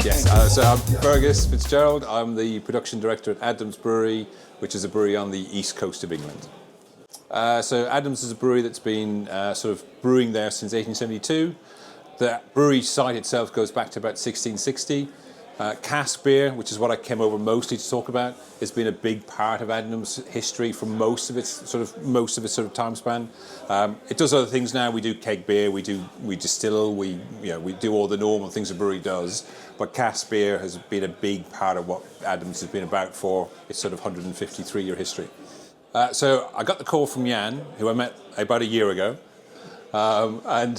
Yes, so I'm Fergus Fitzgerald. I'm the production director at Adnams Brewery, which is a brewery on the east coast of England. So Adnams is a brewery that's been sort of brewing there since 1872. The brewery site itself goes back to about 1660. Cask beer, which is what I came over mostly to talk about, has been a big part of Adnams' history for most of its sort of time span. It does other things now. We do keg beer, we distill, we do all the normal things a brewery does. But cask beer has been a big part of what Adnams has been about for its sort of 153-year history. So I got the call from Jan, who I met about a year ago, and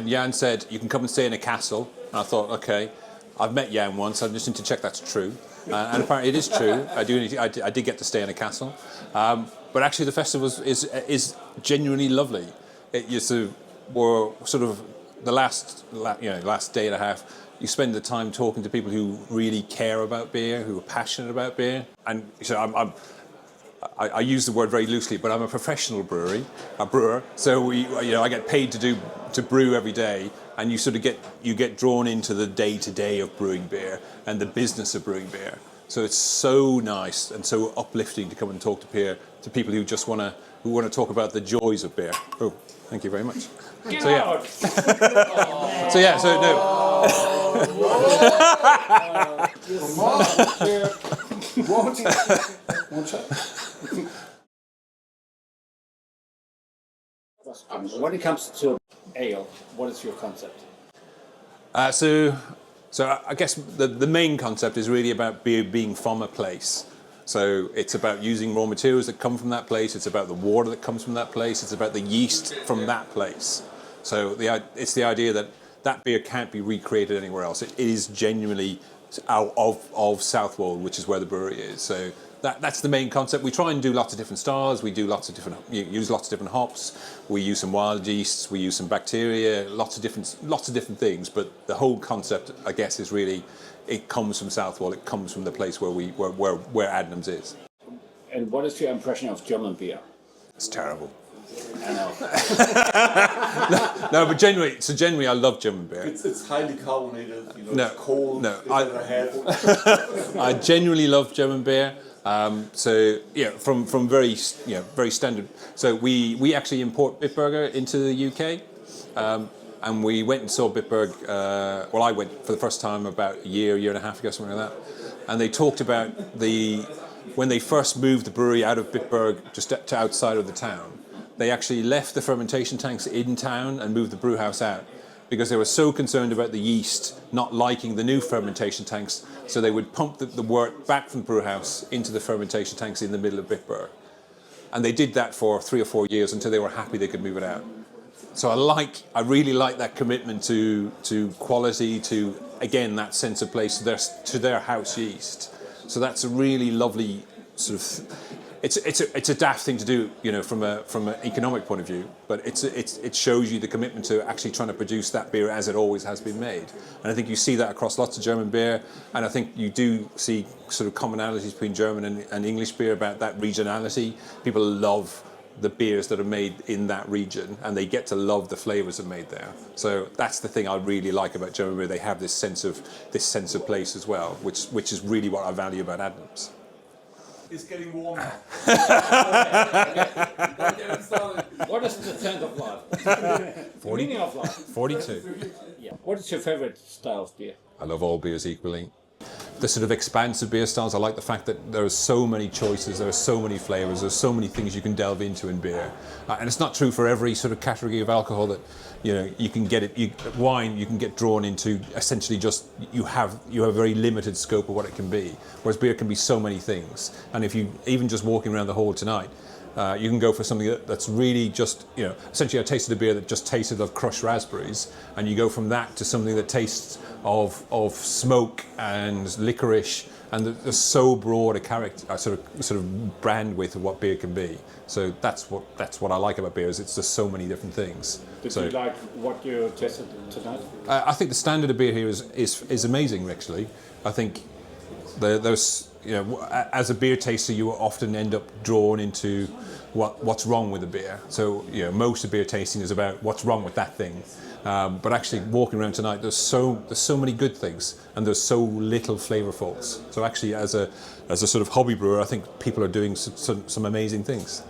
Jan said, "You can come and stay in a castle." And I thought, okay. I've met Jan once. I just need to check that's true, and apparently it is true. I did get to stay in a castle, but actually the festival is genuinely lovely. We're sort of the last day and a half. You spend the time talking to people who really care about beer, who are passionate about beer, and so I use the word very loosely, but I'm a professional brewer. So I get paid to brew every day, and you get drawn into the day-to-day of brewing beer and the business of brewing beer. So it's so nice and so uplifting to come and talk to people who just want to talk about the joys of beer. Oh, thank you very much. Get so yeah. out. So yeah. So no. When it comes to ale, what is your concept? So I guess the main concept is really about beer being from a place. So it's about using raw materials that come from that place. It's about the water that comes from that place. It's about the yeast from that place. So it's the idea that beer can't be recreated anywhere else. It is genuinely out of South Wold, which is where the brewery is. So that's the main concept. We try and do lots of different styles. We do use lots of different hops. We use some wild yeasts. We use some bacteria. Lots of different things. But the whole concept, I guess, is really it comes from South Wold. It comes from the place where Adnams is. And what is your impression of German beer? It's terrible. I know. No, but generally, I love German beer. It's highly carbonated. No, it's cold. no, I I genuinely love German beer. So yeah, from very standard. So we actually import Bitburger into the UK, and we went and saw Bitburg. Well, I went for the first time about a year and a half ago, something like that. And they talked about when they first moved the brewery out of Bitburg just to outside of the town. They actually left the fermentation tanks in town and moved the brew house out because they were so concerned about the yeast not liking the new fermentation tanks, so they would pump the wort back from the brew house into the fermentation tanks in the middle of Bitburg. And they did that for 3 or 4 years until they were happy they could move it out. So I really like that commitment to quality, to again that sense of place to their house yeast. So that's a really lovely sort of. It's a daft thing to do, from an economic point of view, but it shows you the commitment to actually trying to produce that beer as it always has been made. And I think you see that across lots of German beer, and I think you do see sort of commonalities between German and English beer about that regionality. People love the beers that are made in that region, and they get to love the flavours that are made there. So that's the thing I really like about German beer. They have this sense of place as well, which is really what I value about Adnams. It's getting warmer. What is the trend of life? 40, Meaning of life. 42. Yeah. What is your favorite style of beer? I love all beers equally. The sort of expansive beer styles, I like the fact that there are so many choices, there are so many flavours, there's so many things you can delve into in beer. And it's not true for every sort of category of alcohol that, you can get it, wine you can get drawn into essentially just, you have a very limited scope of what it can be. Whereas beer can be so many things. And if you, even just walking around the hall tonight, you can go for something that's really just, essentially I tasted a beer that just tasted of crushed raspberries, and you go from that to something that tastes of smoke and licorice, and there's so broad a character, a sort of brand width of what beer can be. So that's what I like about beer, is it's just so many different things. Did you like what you tasted tonight? I think the standard of beer here is amazing. Actually, I think there's as a beer taster, you often end up drawn into what's wrong with the beer. So most of beer tasting is about what's wrong with that thing. But actually, walking around tonight, there's so many good things, and there's so little flavour faults. So actually, as a sort of hobby brewer, I think people are doing some amazing things.